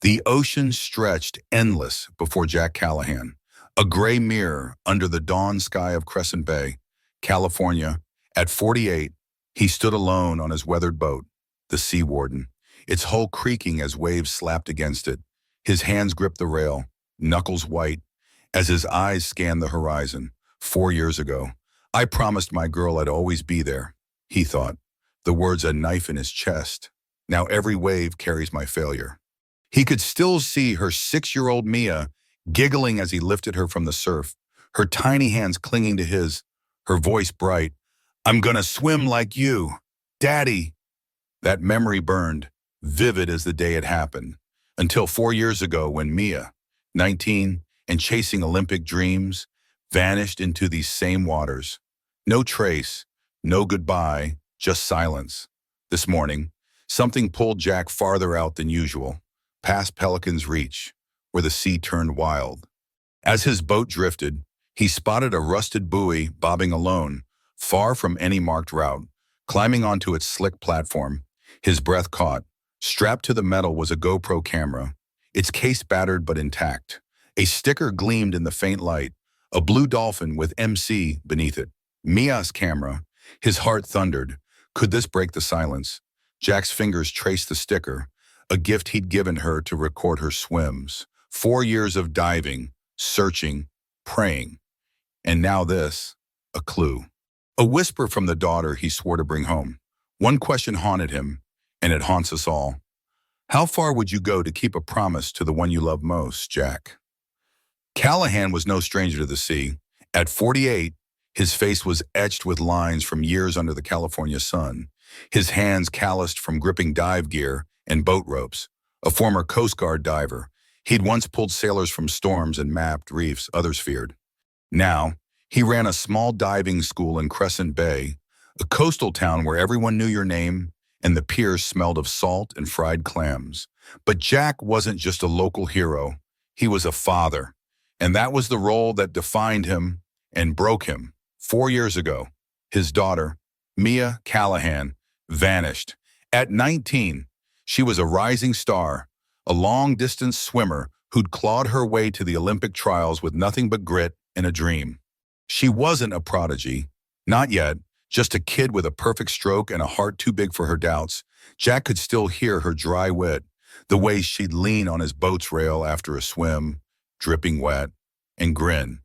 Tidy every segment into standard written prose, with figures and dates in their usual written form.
The ocean stretched endless before Jack Callahan, a gray mirror under the dawn sky of Crescent Bay, California. At 48, he stood alone on his weathered boat, the Sea Warden, its hull creaking as waves slapped against it. His hands gripped the rail, knuckles white, as his eyes scanned the horizon. 4 years ago, I promised my girl I'd always be there, he thought, the words a knife in his chest. Now every wave carries my failure. He could still see her 6-year-old Mia giggling as he lifted her from the surf, her tiny hands clinging to his, her voice bright. I'm gonna swim like you, Daddy. That memory burned, vivid as the day it happened, until 4 years ago when Mia, 19 and chasing Olympic dreams, vanished into these same waters. No trace, no goodbye, just silence. This morning, something pulled Jack farther out than usual, past Pelican's Reach, where the sea turned wild. As his boat drifted, he spotted a rusted buoy bobbing alone, far from any marked route. Climbing onto its slick platform, his breath caught. Strapped to the metal was a GoPro camera, its case battered but intact. A sticker gleamed in the faint light, a blue dolphin with MC beneath it. Mia's camera. His heart thundered. Could this break the silence? Jack's fingers traced the sticker, a gift he'd given her to record her swims. 4 years of diving, searching, praying. And now this, a clue. A whisper from the daughter he swore to bring home. One question haunted him, and it haunts us all. How far would you go to keep a promise to the one you love most, Jack? Callahan was no stranger to the sea. At 48, his face was etched with lines from years under the California sun, his hands calloused from gripping dive gear and boat ropes. A former Coast Guard diver, he'd once pulled sailors from storms and mapped reefs others feared. Now, he ran a small diving school in Crescent Bay, a coastal town where everyone knew your name and the piers smelled of salt and fried clams. But Jack wasn't just a local hero, he was a father. And that was the role that defined him and broke him. 4 years ago, his daughter, Mia Callahan, vanished. At 19, she was a rising star, a long-distance swimmer who'd clawed her way to the Olympic trials with nothing but grit and a dream. She wasn't a prodigy, not yet, just a kid with a perfect stroke and a heart too big for her doubts. Jack could still hear her dry wit, the way she'd lean on his boat's rail after a swim, dripping wet, and grin.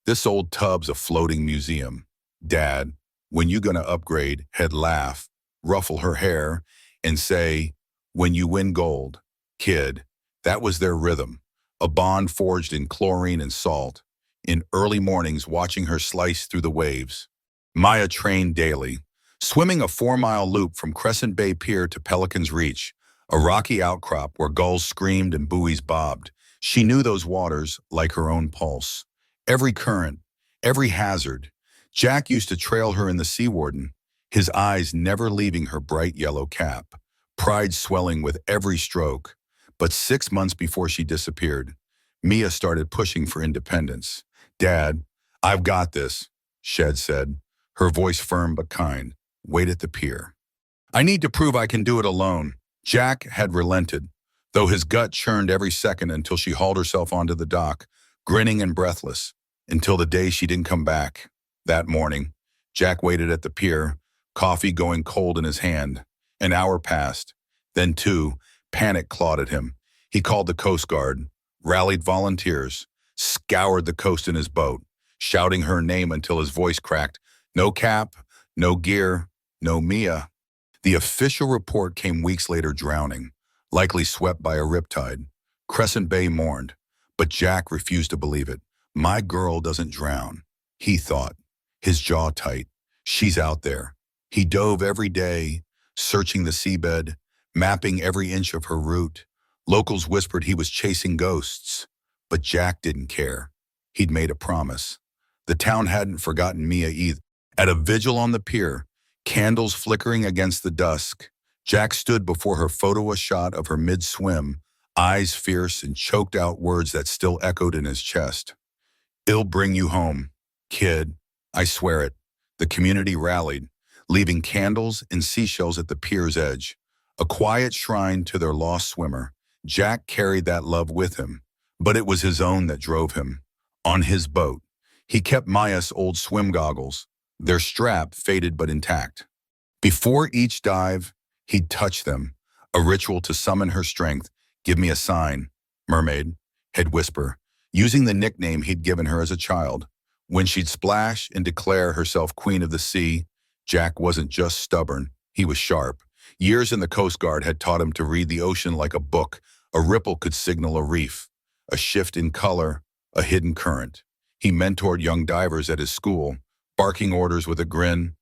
This old tub's a floating museum. Dad, when you gonna upgrade, he'd laugh, ruffle her hair, and say, when you win gold. Kid, that was their rhythm, a bond forged in chlorine and salt. In early mornings watching her slice through the waves. Maya trained daily, swimming a 4-mile loop from Crescent Bay Pier to Pelican's Reach, a rocky outcrop where gulls screamed and buoys bobbed. She knew those waters like her own pulse. Every current, every hazard. Jack used to trail her in the Sea Warden, his eyes never leaving her bright yellow cap, pride swelling with every stroke. But 6 months before she disappeared, Mia started pushing for independence. Dad, I've got this, Shed said, her voice firm but kind. Wait at the pier. I need to prove I can do it alone. Jack had relented, though his gut churned every second until she hauled herself onto the dock, grinning and breathless, until the day she didn't come back. That morning, Jack waited at the pier, coffee going cold in his hand. An hour passed. Then two, panic clawed at him. He called the Coast Guard, rallied volunteers, scoured the coast in his boat, shouting her name until his voice cracked. No cap, no gear, no Mia. The official report came weeks later drowning, likely swept by a riptide. Crescent Bay mourned, but Jack refused to believe it. My girl doesn't drown, he thought, his jaw tight. She's out there. He dove every day, searching the seabed, mapping every inch of her route. Locals whispered he was chasing ghosts, but Jack didn't care. He'd made a promise. The town hadn't forgotten Mia either. At a vigil on the pier, candles flickering against the dusk, Jack stood before her, photo a shot of her mid-swim, eyes fierce and choked out words that still echoed in his chest. I'll bring you home, kid. I swear it. The community rallied, leaving candles and seashells at the pier's edge, a quiet shrine to their lost swimmer. Jack carried that love with him, but it was his own that drove him. On his boat, he kept Maya's old swim goggles, their strap faded but intact. Before each dive, he'd touch them, a ritual to summon her strength. Give me a sign, mermaid, he'd whisper, using the nickname he'd given her as a child. When she'd splash and declare herself queen of the sea, Jack wasn't just stubborn, he was sharp. Years in the Coast Guard had taught him to read the ocean like a book. A ripple could signal a reef, a shift in color, a hidden current. He mentored young divers at his school, barking orders with a grin.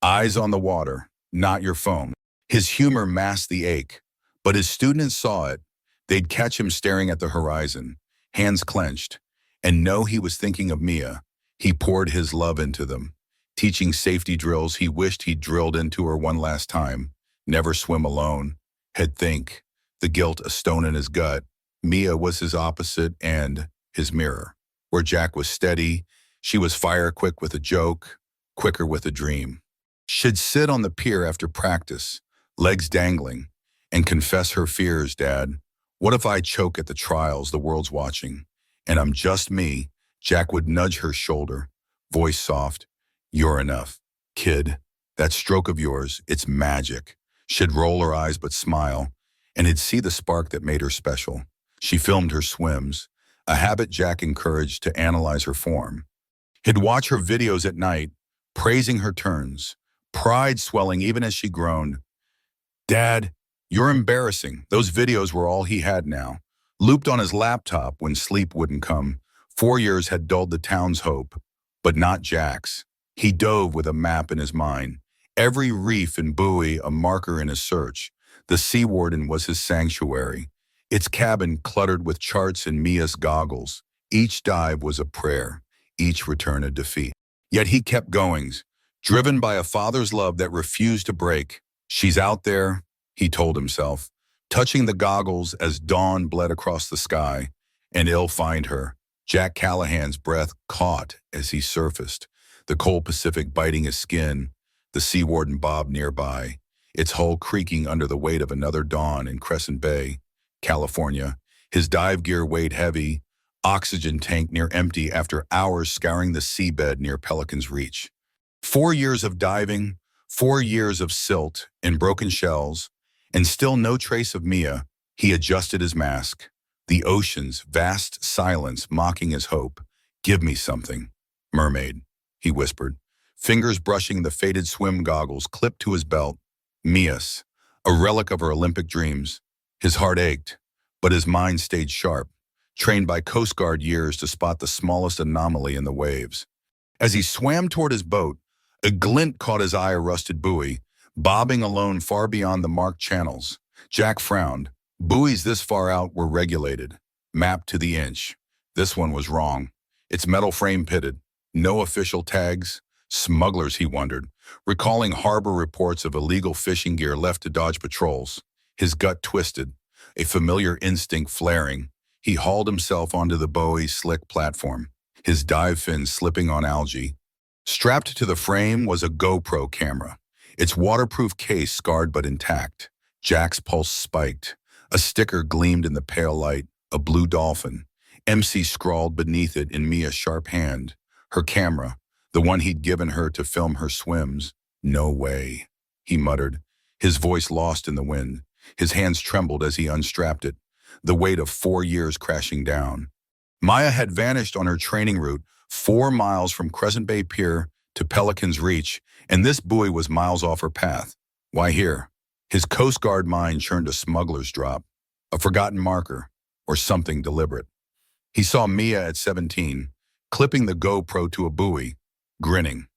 Eyes on the water, not your phone. His humor masked the ache, but his students saw it. They'd catch him staring at the horizon, hands clenched, and know he was thinking of Mia. He poured his love into them, teaching safety drills he wished he'd drilled into her one last time. Never swim alone. He'd think, the guilt a stone in his gut. Mia was his opposite and his mirror. Where Jack was steady, she was fire quick with a joke, quicker with a dream. She'd sit on the pier after practice, legs dangling, and confess her fears, Dad. What if I choke at the trials the world's watching, and I'm just me? Jack would nudge her shoulder, voice soft. You're enough, kid. That stroke of yours, it's magic. She'd roll her eyes but smile, and he'd see the spark that made her special. She filmed her swims, a habit Jack encouraged to analyze her form. He'd watch her videos at night, praising her turns, pride swelling even as she groaned. Dad, you're embarrassing. Those videos were all he had now. Looped on his laptop when sleep wouldn't come. 4 years had dulled the town's hope, but not Jack's. He dove with a map in his mind. Every reef and buoy a marker in his search. The Sea Warden was his sanctuary, its cabin cluttered with charts and Mia's goggles. Each dive was a prayer, each return a defeat. Yet he kept going, driven by a father's love that refused to break. She's out there, he told himself, touching the goggles as dawn bled across the sky, and he'll find her. Jack Callahan's breath caught as he surfaced, the cold Pacific biting his skin, the Sea Warden bobbed nearby, its hull creaking under the weight of another dawn in Crescent Bay, California. His dive gear weighed heavy, oxygen tank near empty after hours scouring the seabed near Pelican's Reach. 4 years of diving, 4 years of silt and broken shells, and still no trace of Mia. He adjusted his mask, the ocean's vast silence mocking his hope. Give me something, mermaid, he whispered, fingers brushing the faded swim goggles clipped to his belt. Mia's, a relic of her Olympic dreams. His heart ached, but his mind stayed sharp, trained by Coast Guard years to spot the smallest anomaly in the waves. As he swam toward his boat, a glint caught his eye a rusted buoy, bobbing alone far beyond the marked channels. Jack frowned. Buoys this far out were regulated, mapped to the inch. This one was wrong. Its metal frame pitted. No official tags. Smugglers, he wondered, recalling harbor reports of illegal fishing gear left to dodge patrols. His gut twisted, a familiar instinct flaring. He hauled himself onto the buoy's slick platform, his dive fins slipping on algae. Strapped to the frame was a GoPro camera, its waterproof case scarred but intact. Jack's pulse spiked. A sticker gleamed in the pale light, a blue dolphin. MC scrawled beneath it in Mia's sharp hand. Her camera, the one he'd given her to film her swims. No way, he muttered, his voice lost in the wind. His hands trembled as he unstrapped it, the weight of 4 years crashing down. Maya had vanished on her training route, 4 miles from Crescent Bay Pier to Pelican's Reach, and this buoy was miles off her path. Why here? His Coast Guard mind churned a smuggler's drop, a forgotten marker, or something deliberate. He saw Mia at 17, clipping the GoPro to a buoy, grinning.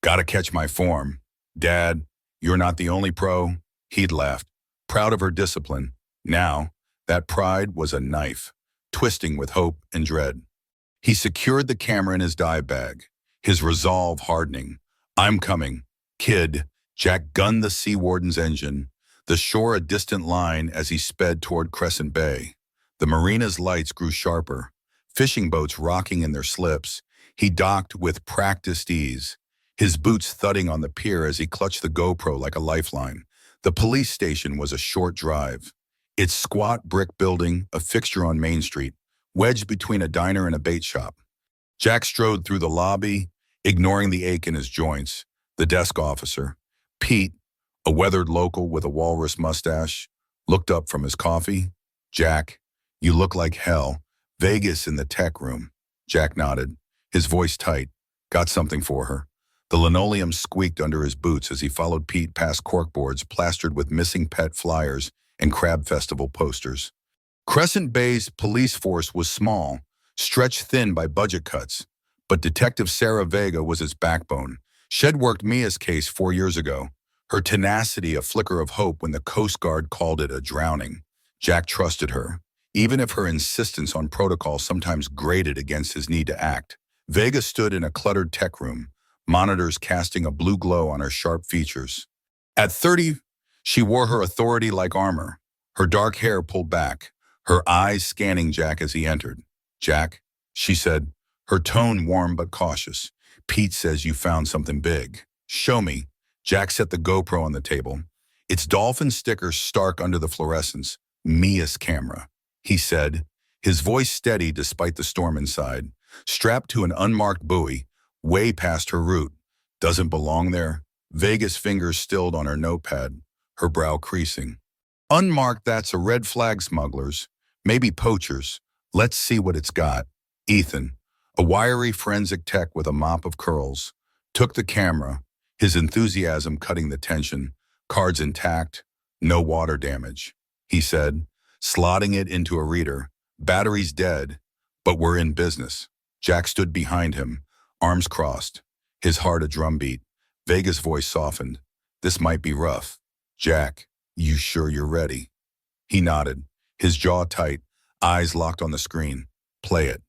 Gotta catch my form. Dad, you're not the only pro. He'd laughed, proud of her discipline. Now, that pride was a knife, twisting with hope and dread. He secured the camera in his dive bag, his resolve hardening. I'm coming. Kid. Jack gunned the Sea Warden's engine, the shore a distant line as he sped toward Crescent Bay. The marina's lights grew sharper, fishing boats rocking in their slips. He docked with practiced ease, his boots thudding on the pier as he clutched the GoPro like a lifeline. The police station was a short drive. Its squat brick building, a fixture on Main Street, wedged between a diner and a bait shop. Jack strode through the lobby, ignoring the ache in his joints. The desk officer, Pete, a weathered local with a walrus mustache, looked up from his coffee. Jack, you look like hell. Vegas in the tech room. Jack nodded, his voice tight. Got something for her. The linoleum squeaked under his boots as he followed Pete past corkboards plastered with missing pet flyers and Crab Festival posters. Crescent Bay's police force was small, stretched thin by budget cuts, but Detective Sarah Vega was its backbone. She'd worked Mia's case 4 years ago, her tenacity a flicker of hope when the Coast Guard called it a drowning. Jack trusted her, even if her insistence on protocol sometimes grated against his need to act. Vega stood in a cluttered tech room, monitors casting a blue glow on her sharp features. At 30, she wore her authority like armor, her dark hair pulled back, her eyes scanning Jack as he entered. Jack, she said, her tone warm but cautious. Pete says you found something big. Show me. Jack set the GoPro on the table. Its dolphin sticker stark under the fluorescence. Mia's camera, he said, his voice steady despite the storm inside. Strapped to an unmarked buoy, way past her route. Doesn't belong there. Vega's fingers stilled on her notepad, her brow creasing. Unmarked, that's a red flag, smugglers. Maybe poachers. Let's see what it's got. Ethan, a wiry forensic tech with a mop of curls, took the camera, his enthusiasm cutting the tension. Cards intact, no water damage, he said, slotting it into a reader. Battery's dead, but we're in business. Jack stood behind him, arms crossed, his heart a drumbeat. Vega's voice softened. This might be rough. Jack, you sure you're ready? He nodded, his jaw tight, eyes locked on the screen. Play it.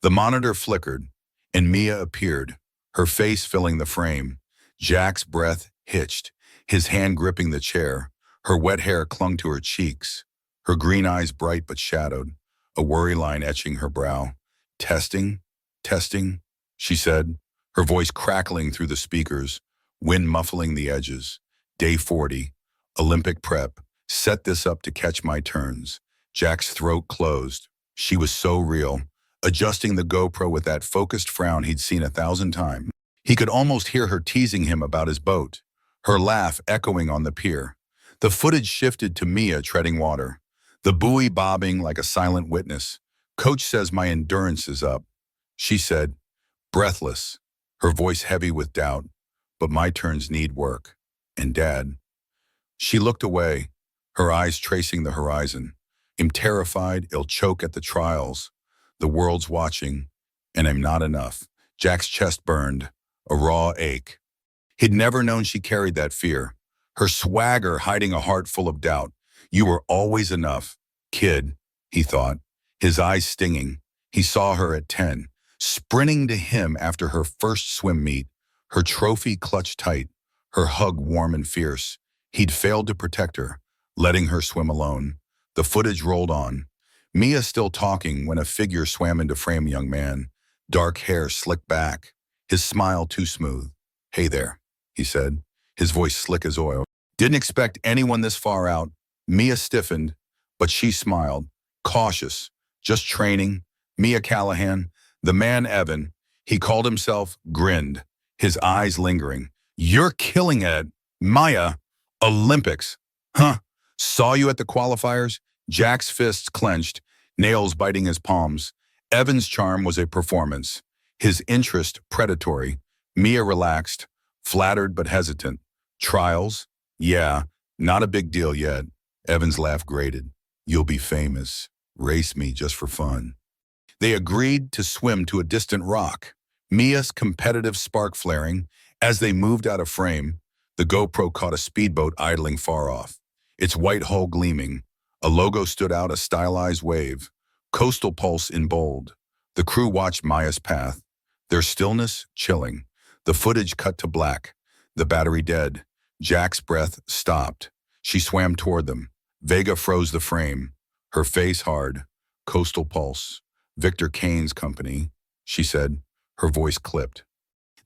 The monitor flickered, and Mia appeared, her face filling the frame. Jack's breath hitched, his hand gripping the chair. Her wet hair clung to her cheeks, her green eyes bright but shadowed, a worry line etching her brow. Testing, testing, she said, her voice crackling through the speakers, wind muffling the edges. Day 40, Olympic prep, set this up to catch my turns. Jack's throat closed. She was so real, adjusting the GoPro with that focused frown he'd seen 1,000 times. He could almost hear her teasing him about his boat, her laugh echoing on the pier. The footage shifted to Mia treading water, the buoy bobbing like a silent witness. Coach says my endurance is up, she said, breathless, her voice heavy with doubt. But my turns need work. And Dad. She looked away, her eyes tracing the horizon. I'm terrified he'll choke at the trials. The world's watching, and I'm not enough. Jack's chest burned, a raw ache. He'd never known she carried that fear, her swagger hiding a heart full of doubt. You were always enough, kid, he thought, his eyes stinging. He saw her at 10, sprinting to him after her first swim meet, her trophy clutched tight, her hug warm and fierce. He'd failed to protect her, letting her swim alone. The footage rolled on. Mia still talking when a figure swam into frame. Young man, dark hair slicked back, his smile too smooth. Hey there, he said, his voice slick as oil. Didn't expect anyone this far out. Mia stiffened, but she smiled, cautious, just training. Mia Callahan, the man Evan, he called himself, grinned, his eyes lingering. You're killing it, Maya. Olympics. Huh? Saw you at the qualifiers? Jack's fists clenched, nails biting his palms. Evan's charm was a performance, his interest predatory. Mia relaxed, flattered but hesitant. Trials? Yeah, not a big deal yet. Evan's laugh grated. You'll be famous. Race me just for fun. They agreed to swim to a distant rock, Mia's competitive spark flaring. As they moved out of frame, the GoPro caught a speedboat idling far off, its white hull gleaming. A logo stood out, a stylized wave, Coastal Pulse in bold. The crew watched Maya's path, their stillness chilling. The footage cut to black, the battery dead. Jack's breath stopped. She swam toward them. Vega froze the frame, her face hard. Coastal Pulse, Victor Kane's company, she said, her voice clipped.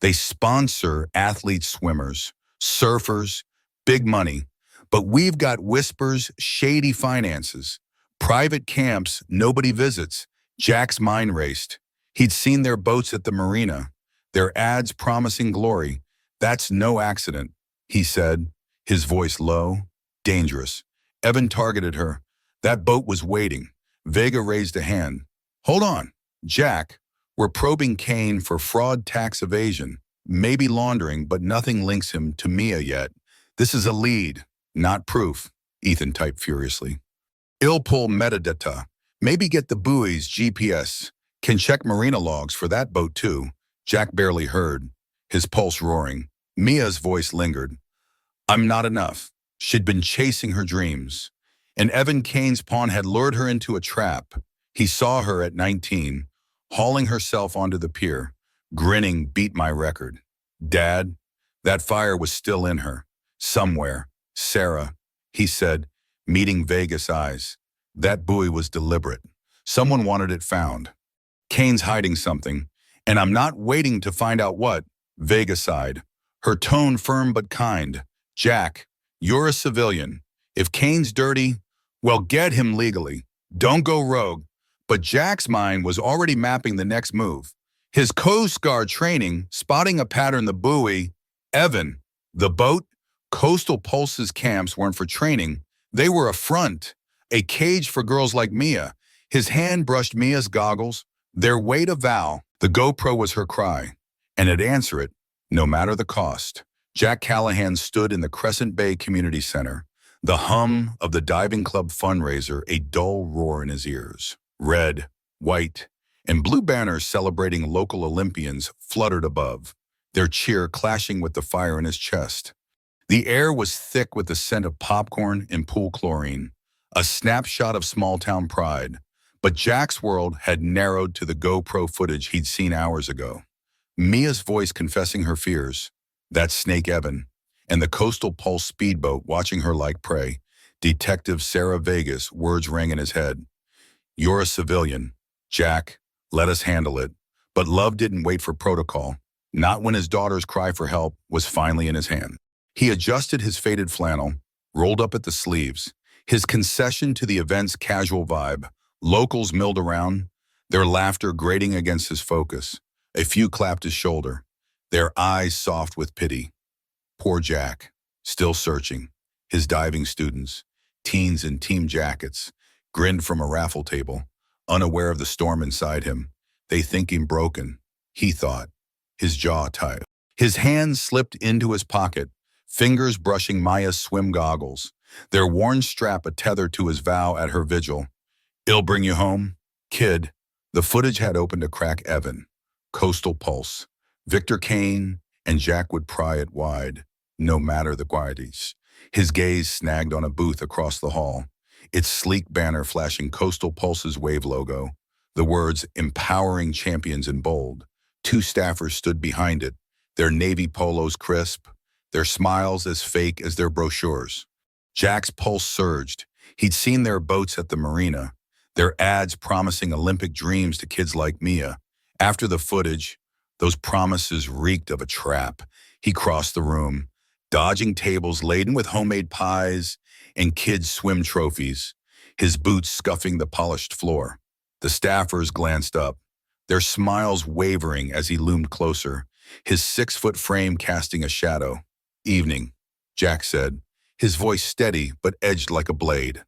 They sponsor athletes, swimmers, surfers, big money. But we've got whispers, shady finances, private camps nobody visits. Jack's mind raced. He'd seen their boats at the marina, their ads promising glory. That's no accident, he said, his voice low, dangerous. Evan targeted her. That boat was waiting. Vega raised a hand. Hold on, Jack. We're probing Kane for fraud, tax evasion, maybe laundering, but nothing links him to Mia yet. This is a lead, not proof, Ethan typed furiously. I'll pull metadata. Maybe get the buoy's GPS. Can check marina logs for that boat too. Jack barely heard, his pulse roaring. Mia's voice lingered. I'm not enough. She'd been chasing her dreams. And Evan Kane's pawn had lured her into a trap. He saw her at 19, hauling herself onto the pier, grinning, beat my record. Dad, that fire was still in her. Somewhere. Sarah, he said, meeting Vegas' eyes. That buoy was deliberate. Someone wanted it found. Kane's hiding something, and I'm not waiting to find out what, Vega sighed, her tone firm but kind. Jack, you're a civilian. If Kane's dirty, well, get him legally. Don't go rogue. But Jack's mind was already mapping the next move. His Coast Guard training, spotting a pattern the buoy. Evan, the boat, Coastal Pulse's camps weren't for training. They were a front, a cage for girls like Mia. His hand brushed Mia's goggles. Their weight a vow. The GoPro was her cry, and it'd answer it, no matter the cost. Jack Callahan stood in the Crescent Bay Community Center, the hum of the diving club fundraiser a dull roar in his ears. Red, white, and blue banners celebrating local Olympians fluttered above, their cheer clashing with the fire in his chest. The air was thick with the scent of popcorn and pool chlorine, a snapshot of small-town pride. But Jack's world had narrowed to the GoPro footage he'd seen hours ago. Mia's voice confessing her fears, that Snake Evan, and the Coastal Pulse speedboat watching her like prey. Detective Sarah Vegas' words rang in his head. You're a civilian. Jack, let us handle it. But love didn't wait for protocol, not when his daughter's cry for help was finally in his hand. He adjusted his faded flannel, rolled up at the sleeves, his concession to the event's casual vibe. Locals milled around, their laughter grating against his focus. A few clapped his shoulder, their eyes soft with pity. Poor Jack, still searching. His diving students, teens in team jackets, grinned from a raffle table, unaware of the storm inside him. They think him broken, he thought, his jaw tight. His hands slipped into his pocket, fingers brushing Maya's swim goggles, their worn strap a tether to his vow at her vigil. I'll bring you home. Kid, the footage had opened to crack Evan, Coastal Pulse, Victor Kane, and Jack would pry it wide, no matter the quantities. His gaze snagged on a booth across the hall, its sleek banner flashing Coastal Pulse's wave logo, the words empowering champions in bold. Two staffers stood behind it, their navy polos crisp, their smiles as fake as their brochures. Jack's pulse surged. He'd seen their boats at the marina, their ads promising Olympic dreams to kids like Mia. After the footage, those promises reeked of a trap. He crossed the room, dodging tables laden with homemade pies and kids' swim trophies, his boots scuffing the polished floor. The staffers glanced up, their smiles wavering as he loomed closer, his 6-foot frame casting a shadow. Evening, Jack said, his voice steady but edged like a blade.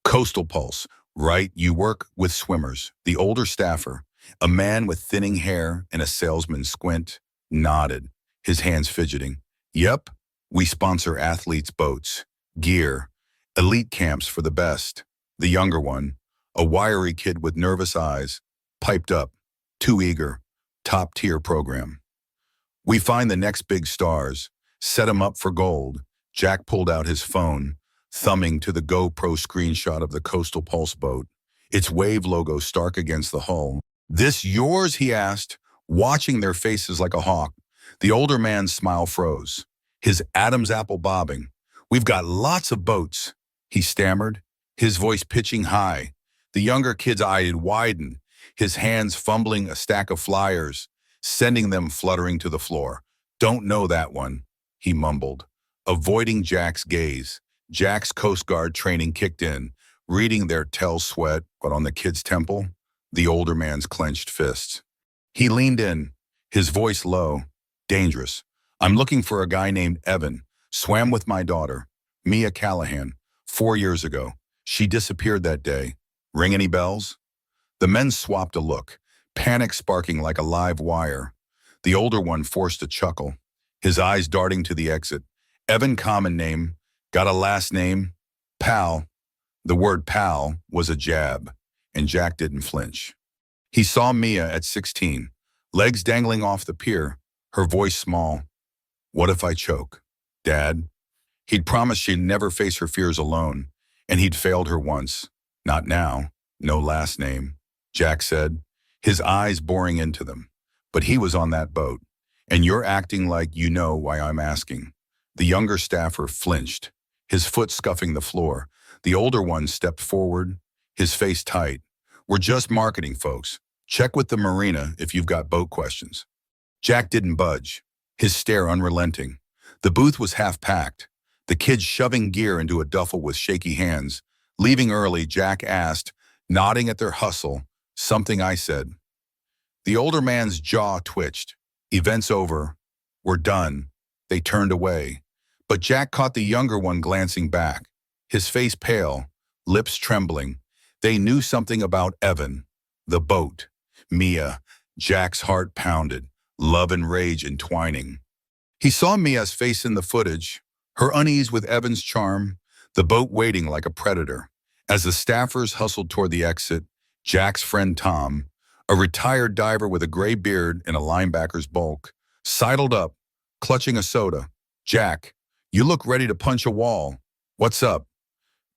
Coastal Pulse, right? You work with swimmers. The older staffer, a man with thinning hair and a salesman's squint, nodded, his hands fidgeting. Yep, we sponsor athletes' boats, gear, elite camps for the best. The younger one, a wiry kid with nervous eyes, piped up, too eager, top-tier program. We find the next big stars, set 'em up for gold. Jack pulled out his phone, thumbing to the GoPro screenshot of the Coastal Pulse boat, its wave logo stark against the hull. This yours, he asked, watching their faces like a hawk. The older man's smile froze, his Adam's apple bobbing. We've got lots of boats, he stammered, his voice pitching high. The younger kid's eye widened, his hands fumbling a stack of flyers, sending them fluttering to the floor. Don't know that one, he mumbled. avoiding Jack's gaze. Jack's Coast Guard training kicked in, reading their tell sweat, but on the kid's temple, the older man's clenched fists. He leaned in, his voice low, dangerous. I'm looking for a guy named Evan. Swam with my daughter, Mia Callahan, 4 years ago. She disappeared that day. Ring any bells? The men swapped a look, panic sparking like a live wire. The older one forced a chuckle, his eyes darting to the exit. Evan, common name, got a last name? Pal. The word pal was a jab, and Jack didn't flinch. He saw Mia at 16, legs dangling off the pier, her voice small. What if I choke? Dad? He'd promised she'd never face her fears alone, and he'd failed her once. Not now, no last name, Jack said, his eyes boring into them. But he was on that boat, and you're acting like you know why I'm asking. The younger staffer flinched, his foot scuffing the floor. The older one stepped forward, his face tight. We're just marketing, folks. Check with the marina if you've got boat questions. Jack didn't budge, his stare unrelenting. The booth was half-packed, the kids shoving gear into a duffel with shaky hands. Leaving early, Jack asked, nodding at their hustle, something I said. The older man's jaw twitched. Event's over. We're done. They turned away. But Jack caught the younger one glancing back, his face pale, lips trembling. They knew something about Evan, the boat, Mia. Jack's heart pounded, love and rage entwining. He saw Mia's face in the footage, her unease with Evan's charm, the boat waiting like a predator. As the staffers hustled toward the exit, Jack's friend Tom, a retired diver with a gray beard and a linebacker's bulk, sidled up, clutching a soda. Jack, you look ready to punch a wall. What's up?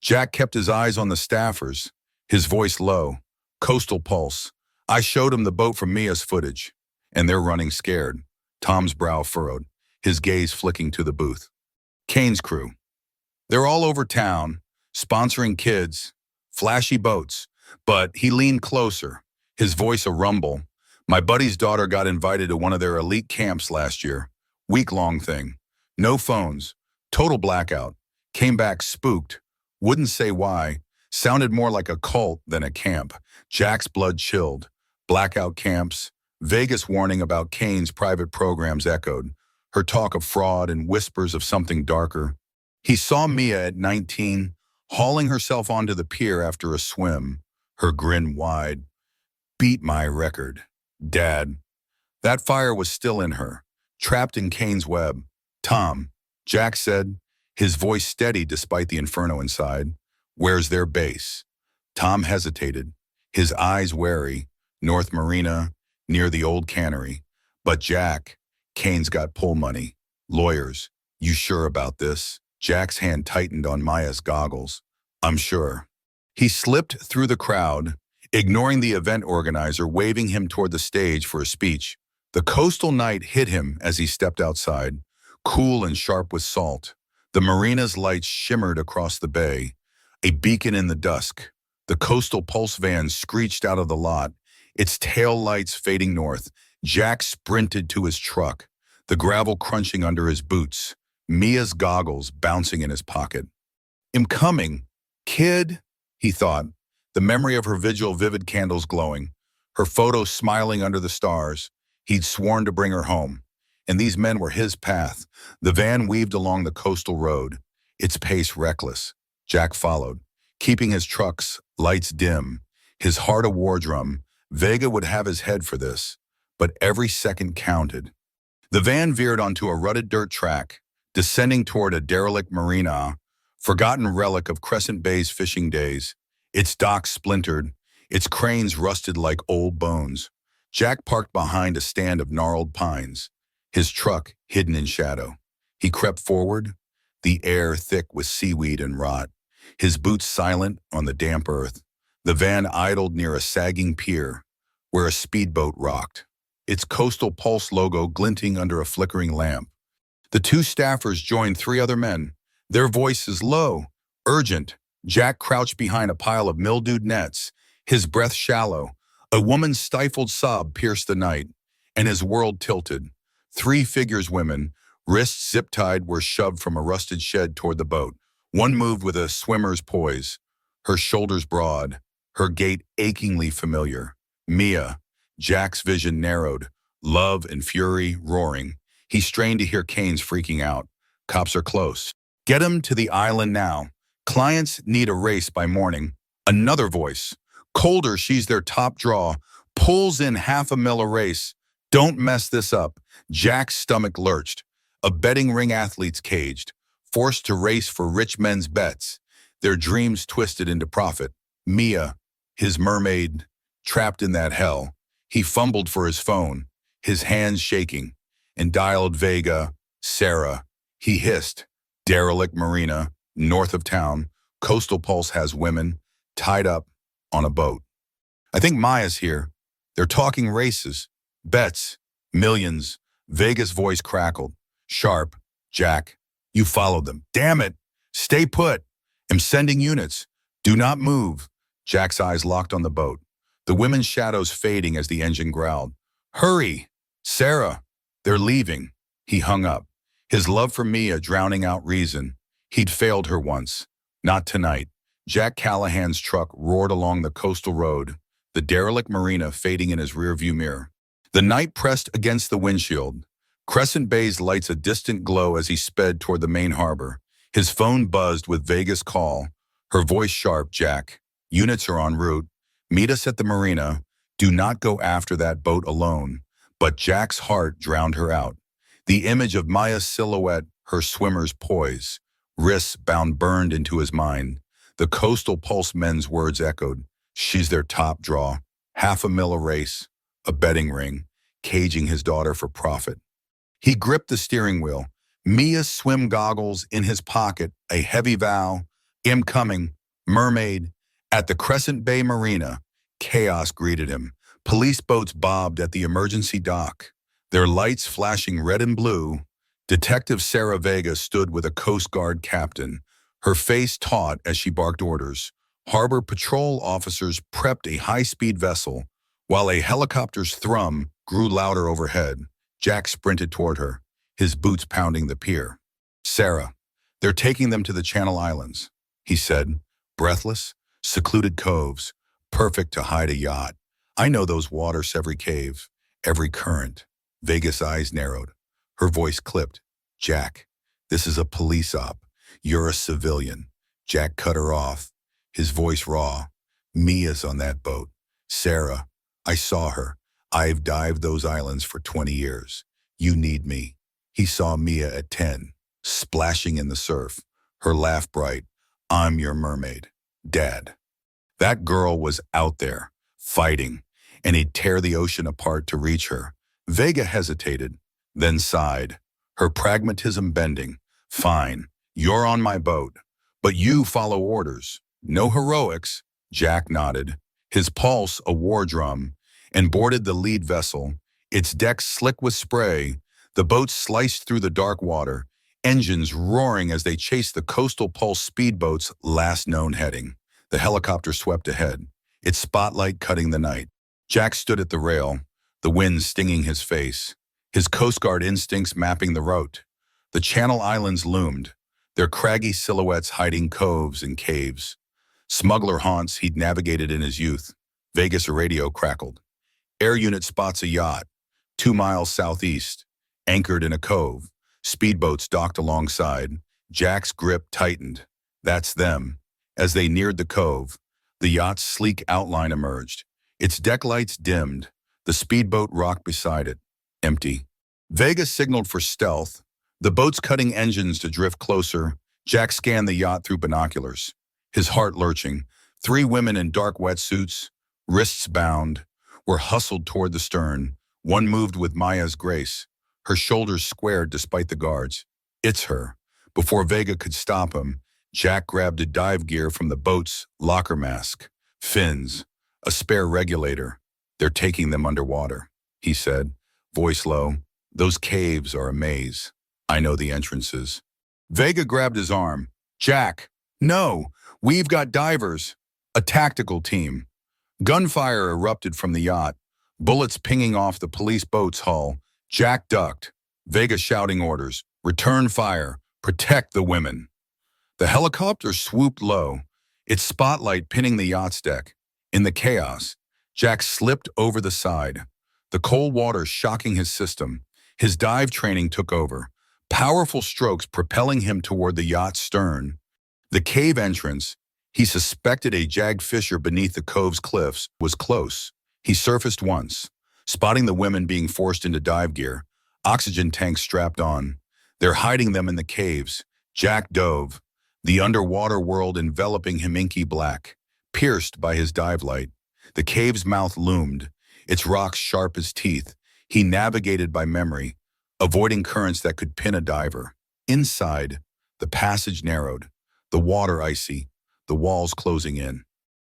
Jack kept his eyes on the staffers, his voice low. Coastal Pulse. I showed him the boat from Mia's footage, and they're running scared. Tom's brow furrowed, his gaze flicking to the booth. Kane's crew. They're all over town, sponsoring kids, flashy boats, but he leaned closer, his voice a rumble. My buddy's daughter got invited to one of their elite camps last year. Week-long thing. No phones. Total blackout. Came back spooked. Wouldn't say why. Sounded more like a cult than a camp. Jack's blood chilled. Blackout camps. Vegas warning about Kane's private programs echoed. Her talk of fraud and whispers of something darker. He saw Mia at 19, hauling herself onto the pier after a swim, her grin wide. Beat my record. Dad. That fire was still in her, trapped in Kane's web. Tom, Jack said, his voice steady despite the inferno inside. Where's their base? Tom hesitated, his eyes wary. North Marina, near the old cannery. But Jack, Kane's got pull money. Lawyers, you sure about this? Jack's hand tightened on Maya's goggles. I'm sure. He slipped through the crowd, ignoring the event organizer waving him toward the stage for a speech. The coastal night hit him as he stepped outside, cool and sharp with salt. The marina's lights shimmered across the bay, a beacon in the dusk. The Coastal Pulse van screeched out of the lot, its tail lights fading north. Jack sprinted to his truck, the gravel crunching under his boots, Mia's goggles bouncing in his pocket. I'm coming, kid, he thought, the memory of her vigil vivid candles glowing, her photo smiling under the stars. He'd sworn to bring her home, and these men were his path. The van weaved along the coastal road, its pace reckless. Jack followed, keeping his truck's lights dim, his heart a war drum. Vega would have his head for this, but every second counted. The van veered onto a rutted dirt track, descending toward a derelict marina, forgotten relic of Crescent Bay's fishing days. Its docks splintered, its cranes rusted like old bones. Jack parked behind a stand of gnarled pines, his truck hidden in shadow. He crept forward, the air thick with seaweed and rot, his boots silent on the damp earth. The van idled near a sagging pier where a speedboat rocked, its Coastal Pulse logo glinting under a flickering lamp. The two staffers joined 3 other men, their voices low, urgent. Jack crouched behind a pile of mildewed nets, his breath shallow. A woman's stifled sob pierced the night, and his world tilted. 3 figures women, Wrists zip-tied were shoved from a rusted shed toward the boat. One moved with a swimmer's poise, her shoulders broad, her gait achingly familiar. Mia, Jack's vision narrowed, love and fury roaring. He strained to hear Kane's freaking out. Cops are close. Get him to the island now. Clients need a race by morning. Another voice. Colder, she's their top draw. Pulls in $500,000 a race. Don't mess this up. Jack's stomach lurched. A betting ring athletes caged, forced to race for rich men's bets. Their dreams twisted into profit. Mia, his mermaid, trapped in that hell. He fumbled for his phone, his hands shaking, and dialed Vega, Sarah. He hissed, derelict marina, north of town. Coastal Pulse has women tied up on a boat. I think Maya's here. They're talking races, bets, millions. Vega's voice crackled. Sharp. Jack, you followed them. Damn it. Stay put. I'm sending units. Do not move. Jack's eyes locked on the boat. The women's shadows fading as the engine growled. Hurry. Sarah. They're leaving. He hung up. His love for Mia drowning out reason. He'd failed her once. Not tonight. Jack Callahan's truck roared along the coastal road, the derelict marina fading in his rearview mirror. The night pressed against the windshield. Crescent Bay's lights a distant glow as he sped toward the main harbor. His phone buzzed with Vega's call, her voice sharp. Jack, units are en route. Meet us at the marina. Do not go after that boat alone. But Jack's heart drowned her out. The image of Maya's silhouette, her swimmer's poise, wrists bound burned into his mind. The Coastal Pulse men's words echoed. She's their top draw. $500,000 a race. A betting ring. Caging his daughter for profit. He gripped the steering wheel. Mia's swim goggles in his pocket. A heavy vow. I'm coming. Mermaid. At the Crescent Bay Marina, chaos greeted him. Police boats bobbed at the emergency dock, their lights flashing red and blue. Detective Sarah Vega stood with a Coast Guard captain, her face taut as she barked orders. Harbor patrol officers prepped a high-speed vessel, while a helicopter's thrum grew louder overhead. Jack sprinted toward her, his boots pounding the pier. Sarah, they're taking them to the Channel Islands, he said, breathless. Secluded coves, perfect to hide a yacht. I know those waters, every cave, every current. Vega's eyes narrowed. Her voice clipped. Jack, this is a police op. You're a civilian. Jack cut her off, his voice raw. Mia's on that boat. Sarah, I saw her. I've dived those islands for 20 years. You need me. He saw Mia at 10, splashing in the surf, her laugh bright. I'm your mermaid. Dad. That girl was out there, fighting, and he'd tear the ocean apart to reach her. Vega hesitated, then sighed, her pragmatism bending. Fine, you're on my boat, but you follow orders. No heroics. Jack nodded, his pulse a war drum, and boarded the lead vessel, its decks slick with spray. The boat sliced through the dark water, engines roaring as they chased the Coastal Pulse speedboat's last known heading. The helicopter swept ahead, its spotlight cutting the night. Jack stood at the rail, the wind stinging his face, his Coast Guard instincts mapping the route. The Channel Islands loomed, their craggy silhouettes hiding coves and caves. Smuggler haunts he'd navigated in his youth. Vegas radio crackled. Air unit spots a yacht, 2 miles southeast, anchored in a cove. Speedboats docked alongside. Jack's grip tightened. That's them. As they neared the cove, the yacht's sleek outline emerged. Its deck lights dimmed. The speedboat rocked beside it, empty. Vega signaled for stealth, the boat's cutting engines to drift closer. Jack scanned the yacht through binoculars, his heart lurching. 3 women in dark wetsuits, wrists bound, were hustled toward the stern. One moved with Maya's grace, her shoulders squared despite the guards. It's her. Before Vega could stop him, Jack grabbed a dive gear from the boat's locker mask. Fins, a spare regulator. They're taking them underwater, he said, voice low. Those caves are a maze. I know the entrances. Vega grabbed his arm. Jack, no, we've got divers. A tactical team. Gunfire erupted from the yacht, bullets pinging off the police boat's hull. Jack ducked, Vega shouting orders. Return fire. Protect the women. The helicopter swooped low, its spotlight pinning the yacht's deck. In the chaos, Jack slipped over the side, the cold water shocking his system. His dive training took over, powerful strokes propelling him toward the yacht's stern. The cave entrance, he suspected a jagged fissure beneath the cove's cliffs, was close. He surfaced once, spotting the women being forced into dive gear, oxygen tanks strapped on. They're hiding them in the caves. Jack dove, the underwater world enveloping him inky black, pierced by his dive light. The cave's mouth loomed, its rocks sharp as teeth. He navigated by memory, avoiding currents that could pin a diver. Inside, the passage narrowed, the water icy, the walls closing in.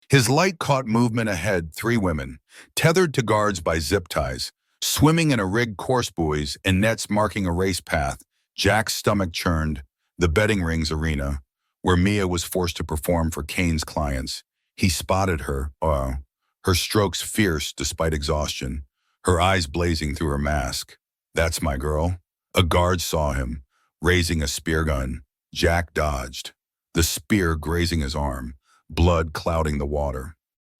His light caught movement ahead, three women, tethered to guards by zip ties, swimming in a rigged course buoys and nets marking a race path. Jack's stomach churned, the betting rings arena, where Mia was forced to perform for Kane's clients. He spotted her, her strokes fierce despite exhaustion, her eyes blazing through her mask. That's my girl. A guard saw him, raising a spear gun. Jack dodged, the spear grazing his arm, blood clouding the water.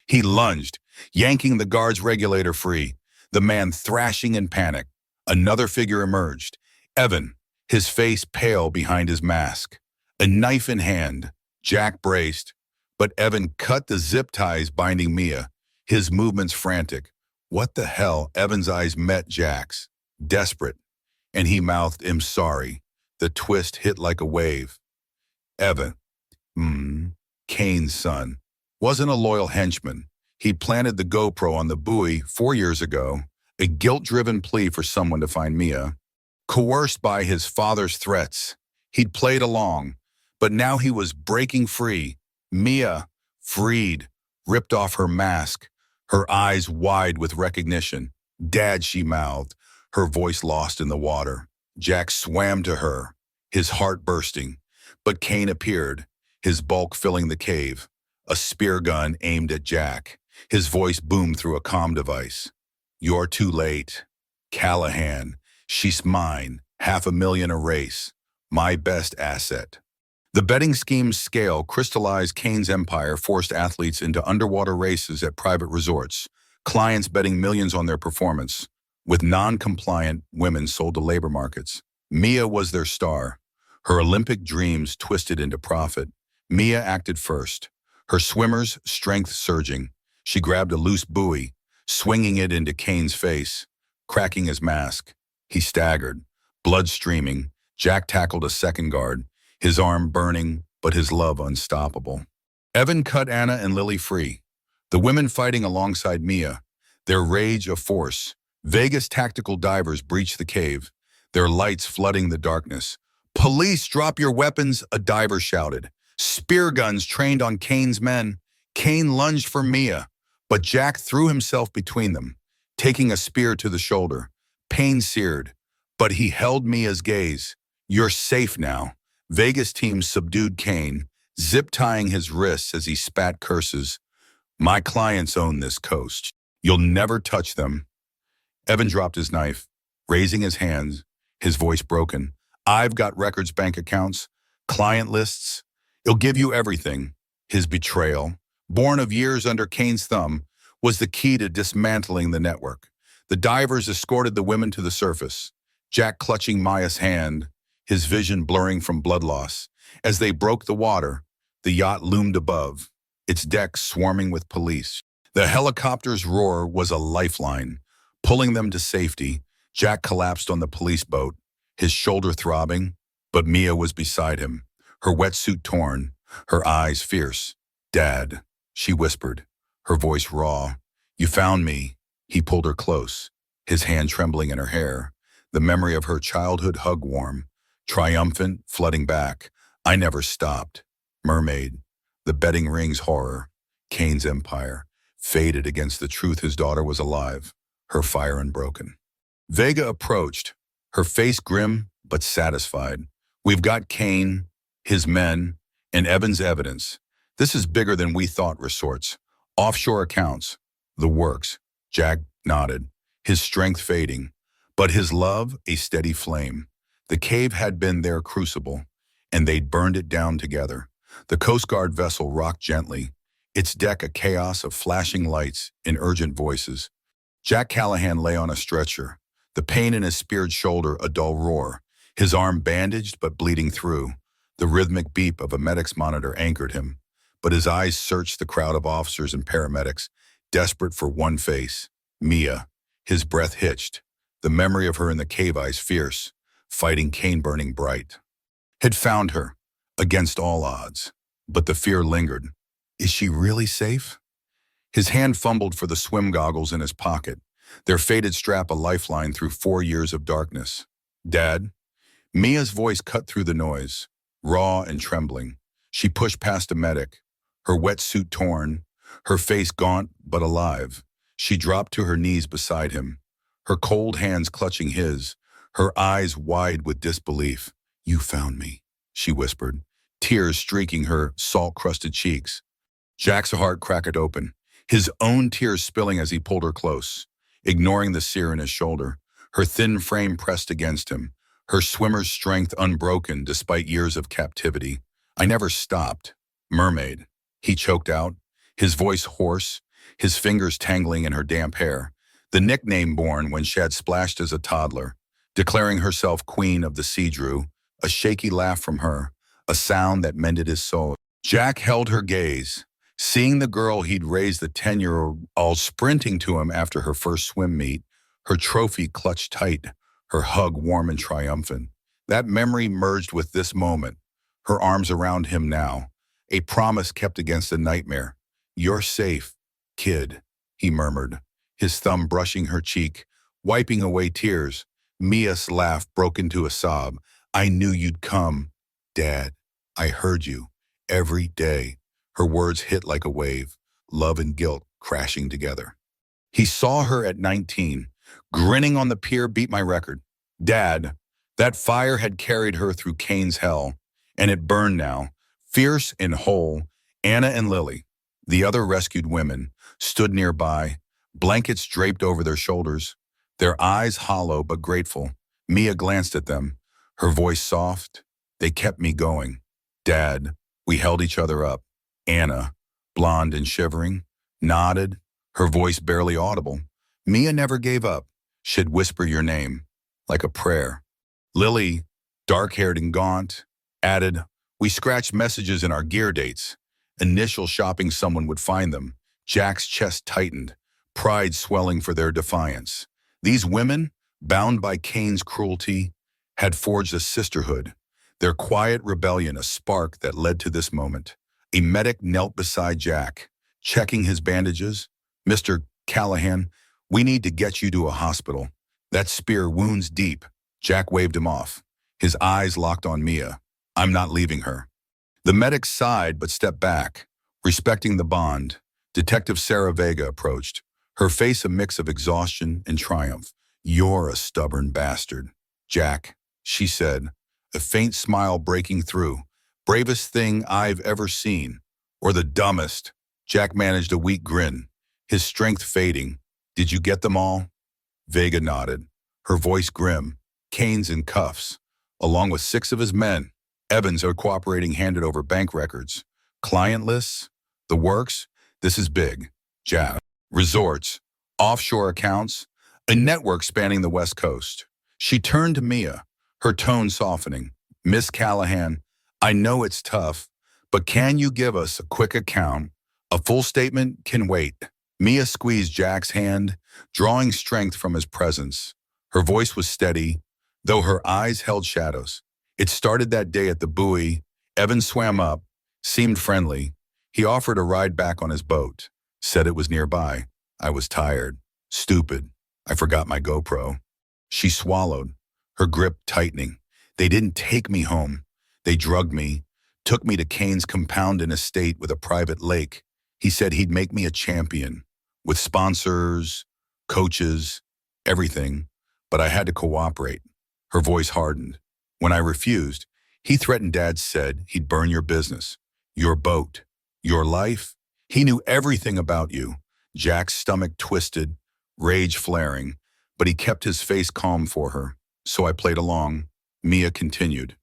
He lunged, yanking the guard's regulator free, the man thrashing in panic. Another figure emerged, Evan, his face pale behind his mask. A knife in hand, Jack braced, but Evan cut the zip ties binding Mia, his movements frantic. What the hell? Evan's eyes met Jack's, desperate, and he mouthed, I'm sorry. The twist hit like a wave. Evan, Kane's son, wasn't a loyal henchman. He'd planted the GoPro on the buoy 4 years ago, a guilt-driven plea for someone to find Mia. Coerced by his father's threats, he'd played along, but now he was breaking free. Mia, freed, ripped off her mask, her eyes wide with recognition. Dad, she mouthed, her voice lost in the water. Jack swam to her, his heart bursting, but Kane appeared, his bulk filling the cave, a spear gun aimed at Jack. His voice boomed through a comm device. You're too late. Callahan, she's mine, $500,000 a race, my best asset. The betting scheme's scale crystallized Kane's empire, forced athletes into underwater races at private resorts, clients betting millions on their performance, with non-compliant women sold to labor markets. Mia was their star, her Olympic dreams twisted into profit. Mia acted first, her swimmer's strength surging. She grabbed a loose buoy, swinging it into Kane's face, cracking his mask. He staggered, blood streaming. Jack tackled a second guard, his arm burning, but his love unstoppable. Evan cut Anna and Lily free, the women fighting alongside Mia, their rage a force. Vegas tactical divers breached the cave, their lights flooding the darkness. Police, drop your weapons, a diver shouted. Spear guns trained on Kane's men. Kane lunged for Mia, but Jack threw himself between them, taking a spear to the shoulder. Pain seared, but he held Mia's gaze. You're safe now. Vegas teams subdued Kane, zip-tying his wrists as he spat curses. My clients own this coast. You'll never touch them. Evan dropped his knife, raising his hands, his voice broken. I've got records, bank accounts, client lists. It'll give you everything. His betrayal, born of years under Kane's thumb, was the key to dismantling the network. The divers escorted the women to the surface, Jack clutching Maya's hand, his vision blurring from blood loss. As they broke the water, the yacht loomed above, its deck swarming with police. The helicopter's roar was a lifeline, pulling them to safety. Jack collapsed on the police boat, his shoulder throbbing, but Mia was beside him, her wetsuit torn, her eyes fierce. Dad, she whispered, her voice raw. You found me. He pulled her close, his hand trembling in her hair, the memory of her childhood hug warm, triumphant, flooding back. I never stopped. Mermaid, the betting rings horror, Kane's empire, faded against the truth his daughter was alive, her fire unbroken. Vega approached, her face grim but satisfied. We've got Kane, his men, and Evan's evidence. This is bigger than we thought. Resorts, offshore accounts, the works. Jack nodded, his strength fading, but his love a steady flame. The cave had been their crucible, and they'd burned it down together. The Coast Guard vessel rocked gently, its deck a chaos of flashing lights and urgent voices. Jack Callahan lay on a stretcher, the pain in his speared shoulder a dull roar, his arm bandaged but bleeding through. The rhythmic beep of a medic's monitor anchored him, but his eyes searched the crowd of officers and paramedics, desperate for one face, Mia. His breath hitched, the memory of her in the cave eyes fierce, fighting cane burning bright. Had found her, against all odds, but the fear lingered. Is she really safe? His hand fumbled for the swim goggles in his pocket, their faded strap a lifeline through 4 years of darkness. Dad? Mia's voice cut through the noise, raw and trembling. She pushed past a medic, her wetsuit torn, her face gaunt but alive. She dropped to her knees beside him, her cold hands clutching his, her eyes wide with disbelief. You found me, she whispered, tears streaking her salt-crusted cheeks. Jack's heart cracked open, his own tears spilling as he pulled her close, ignoring the sear in his shoulder, her thin frame pressed against him, her swimmer's strength unbroken despite years of captivity. I never stopped. Mermaid, he choked out, his voice hoarse, his fingers tangling in her damp hair, the nickname born when she had splashed as a toddler, declaring herself queen of the sea drew, a shaky laugh from her, a sound that mended his soul. Jack held her gaze, seeing the girl he'd raised the 10-year-old all sprinting to him after her first swim meet, her trophy clutched tight, her hug warm and triumphant. That memory merged with this moment, her arms around him now, a promise kept against a nightmare. You're safe, kid, he murmured, his thumb brushing her cheek, wiping away tears. Mia's laugh broke into a sob. I knew you'd come, Dad. I heard you, every day. Her words hit like a wave, love and guilt crashing together. He saw her at 19, grinning on the pier, beat my record. Dad, that fire had carried her through Cain's hell, and it burned now, fierce and whole. Anna and Lily, the other rescued women, stood nearby, blankets draped over their shoulders, their eyes hollow but grateful. Mia glanced at them, her voice soft. They kept me going. Dad, we held each other up. Anna, blonde and shivering, nodded, her voice barely audible. Mia never gave up. She'd whisper your name, like a prayer. Lily, dark-haired and gaunt, added, we scratched messages in our gear dates. Initial shopping someone would find them. Jack's chest tightened, pride swelling for their defiance. These women, bound by Cain's cruelty, had forged a sisterhood, their quiet rebellion a spark that led to this moment. A medic knelt beside Jack, checking his bandages. Mr. Callahan, we need to get you to a hospital. That spear wounds deep. Jack waved him off, his eyes locked on Mia. I'm not leaving her. The medic sighed but stepped back, respecting the bond. Detective Sarah Vega approached, her face a mix of exhaustion and triumph. You're a stubborn bastard. Jack, she said, a faint smile breaking through. Bravest thing I've ever seen. Or the dumbest. Jack managed a weak grin, his strength fading. Did you get them all? Vega nodded, her voice grim. Cain's in cuffs, along with 6 of his men. Evans are cooperating, handed over bank records. Client lists? The works? This is big. Jack. Resorts, offshore accounts, a network spanning the West Coast. She turned to Mia, her tone softening. Miss Callahan, I know it's tough, but can you give us a quick account? A full statement can wait. Mia squeezed Jack's hand, drawing strength from his presence. Her voice was steady, though her eyes held shadows. It started that day at the buoy. Evans swam up, seemed friendly. He offered a ride back on his boat, said it was nearby. I was tired, stupid. I forgot my GoPro. She swallowed, her grip tightening. They didn't take me home. They drugged me, took me to Cain's compound and estate with a private lake. He said he'd make me a champion, with sponsors, coaches, everything, but I had to cooperate. Her voice hardened. When I refused, he threatened. Dad said he'd burn your business, your boat, your life. He knew everything about you. Jack's stomach twisted, rage flaring, but he kept his face calm for her, so I played along. Mia continued.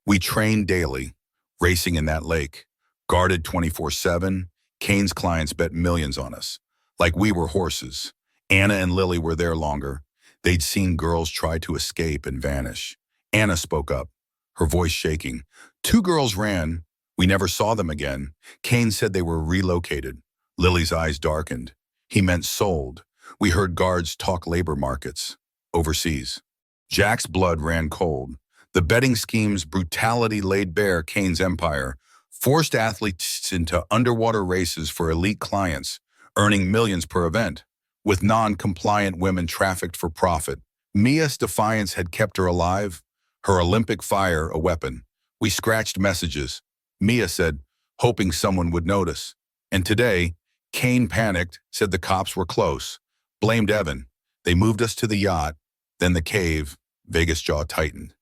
We trained daily, racing in that lake, guarded 24/7. Kane's clients bet millions on us, like we were horses. Anna and Lily were there longer. They'd seen girls try to escape and vanish. Anna spoke up, her voice shaking. 2 girls ran. We never saw them again. Kane said they were relocated. Lily's eyes darkened. He meant sold. We heard guards talk labor markets, overseas. Jack's blood ran cold. The betting scheme's brutality laid bare Kane's empire, forced athletes into underwater races for elite clients, earning millions per event, with non-compliant women trafficked for profit. Mia's defiance had kept her alive, her Olympic fire a weapon. We scratched messages, Mia said, hoping someone would notice. And today, Kane panicked, said the cops were close, blamed Evan. They moved us to the yacht, then the cave. Vegas' jaw tightened.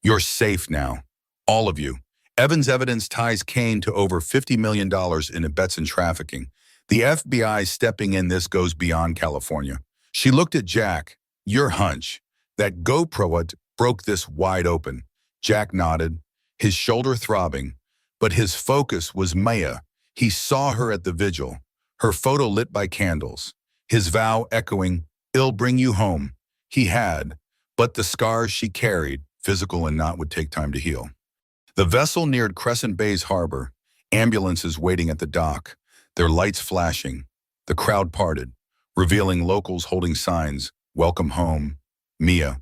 You're safe now, all of you. Evan's evidence ties Kane to over $50 million in bets and trafficking. The FBI stepping in. This goes beyond California. She looked at Jack. Your hunch, that GoPro broke this wide open. Jack nodded, his shoulder throbbing, but his focus was Maya. He saw her at the vigil, her photo lit by candles, his vow echoing, "I'll bring you home." He had, but the scars she carried, physical and not, would take time to heal. The vessel neared Crescent Bay's harbor, ambulances waiting at the dock, their lights flashing. The crowd parted, revealing locals holding signs, "Welcome home, Mia."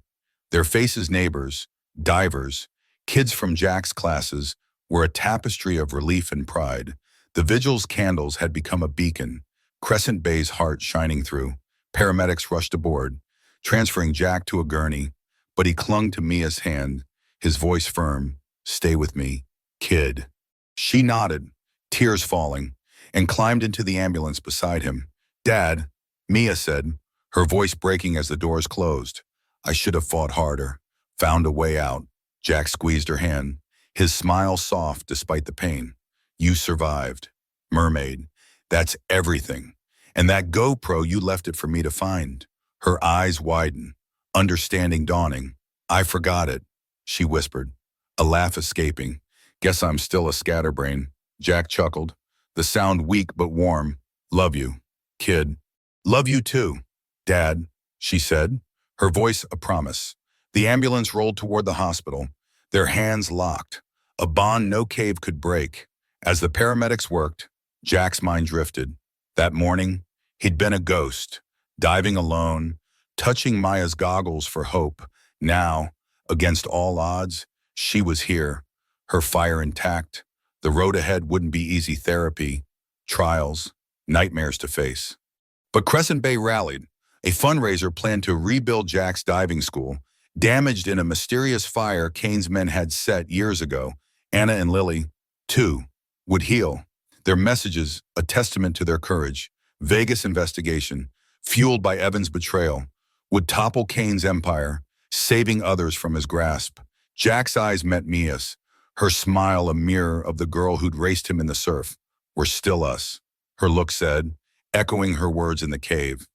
Their faces, neighbors, divers, kids from Jack's classes, were a tapestry of relief and pride. The vigil's candles had become a beacon, Crescent Bay's heart shining through. Paramedics rushed aboard, transferring Jack to a gurney, but he clung to Mia's hand, his voice firm. "Stay with me, kid." She nodded, tears falling, and climbed into the ambulance beside him. "Dad," Mia said, her voice breaking as the doors closed. "I should have fought harder, found a way out." Jack squeezed her hand, his smile soft despite the pain. "You survived. Mermaid. That's everything. And that GoPro, you left it for me to find." Her eyes widened, understanding dawning. "I forgot it," she whispered, a laugh escaping. "Guess I'm still a scatterbrain." Jack chuckled, the sound weak but warm. "Love you, kid." "Love you too, Dad," she said, her voice a promise. The ambulance rolled toward the hospital, their hands locked, a bond no cave could break. As the paramedics worked, Jack's mind drifted. That morning, he'd been a ghost, diving alone, touching Maya's goggles for hope. Now, against all odds, she was here, her fire intact. The road ahead wouldn't be easy. Therapy, trials, nightmares to face. But Crescent Bay rallied. A fundraiser planned to rebuild Jack's diving school, damaged in a mysterious fire Kane's men had set years ago. Anna and Lily, too, would heal. Their messages, a testament to their courage. Vegas investigation, fueled by Evan's betrayal, would topple Kane's empire, saving others from his grasp. Jack's eyes met Mia's, her smile a mirror of the girl who'd raced him in the surf. "We're still us," her look said, echoing her words in the cave.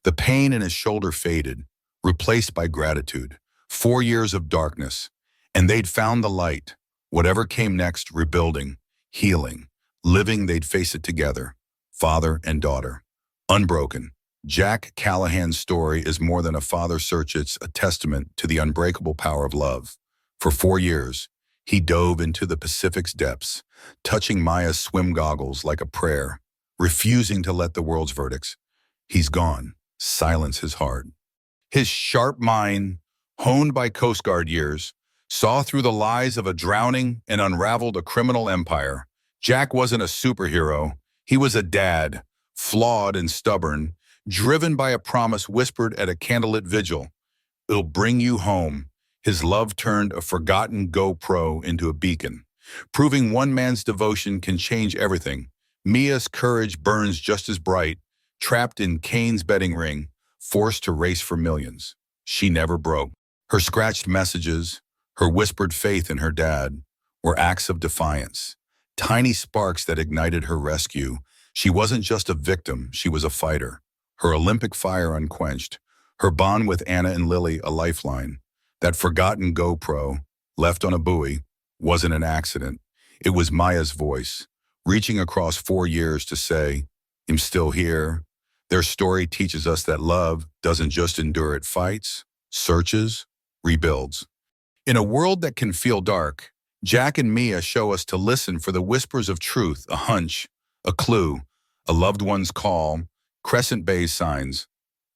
The pain in his shoulder faded, replaced by gratitude. 4 years of darkness, and they'd found the light. Whatever came next, rebuilding, healing, living, they'd face it together, father and daughter, unbroken. Jack Callahan's story is more than a father search. It's a testament to the unbreakable power of love. For 4 years, he dove into the Pacific's depths, touching Maya's swim goggles like a prayer, refusing to let the world's verdicts, "He's gone," silence his heart. His sharp mind, honed by Coast Guard years, saw through the lies of a drowning and unraveled a criminal empire. Jack wasn't a superhero. He was a dad, flawed and stubborn, driven by a promise whispered at a candlelit vigil. "It'll bring you home." His love turned a forgotten GoPro into a beacon, proving one man's devotion can change everything. Mia's courage burns just as bright, trapped in Kane's betting ring, forced to race for millions. She never broke. Her scratched messages, her whispered faith in her dad, were acts of defiance, tiny sparks that ignited her rescue. She wasn't just a victim, she was a fighter. Her Olympic fire unquenched, her bond with Anna and Lily a lifeline. That forgotten GoPro, left on a buoy, wasn't an accident. It was Maya's voice, reaching across 4 years to say, I'm still here. Their story teaches us that love doesn't just endure, it fights, searches, rebuilds. In a world that can feel dark, Jack and Mia show us to listen for the whispers of truth, a hunch, a clue, a loved one's call, Crescent Bay signs.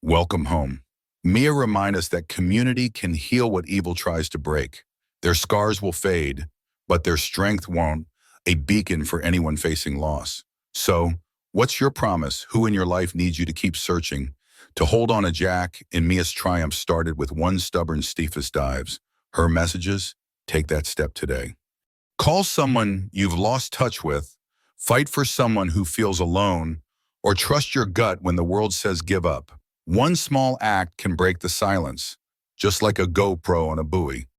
Welcome home. Mia reminds us that community can heal what evil tries to break. Their scars will fade, but their strength won't, a beacon for anyone facing loss. So, what's your promise? Who in your life needs you to keep searching? To hold on to Jack, and Mia's triumph started with one stubborn Stephus dives. Her messages? Take that step today. Call someone you've lost touch with, fight for someone who feels alone, or trust your gut when the world says give up. One small act can break the silence, just like a GoPro on a buoy.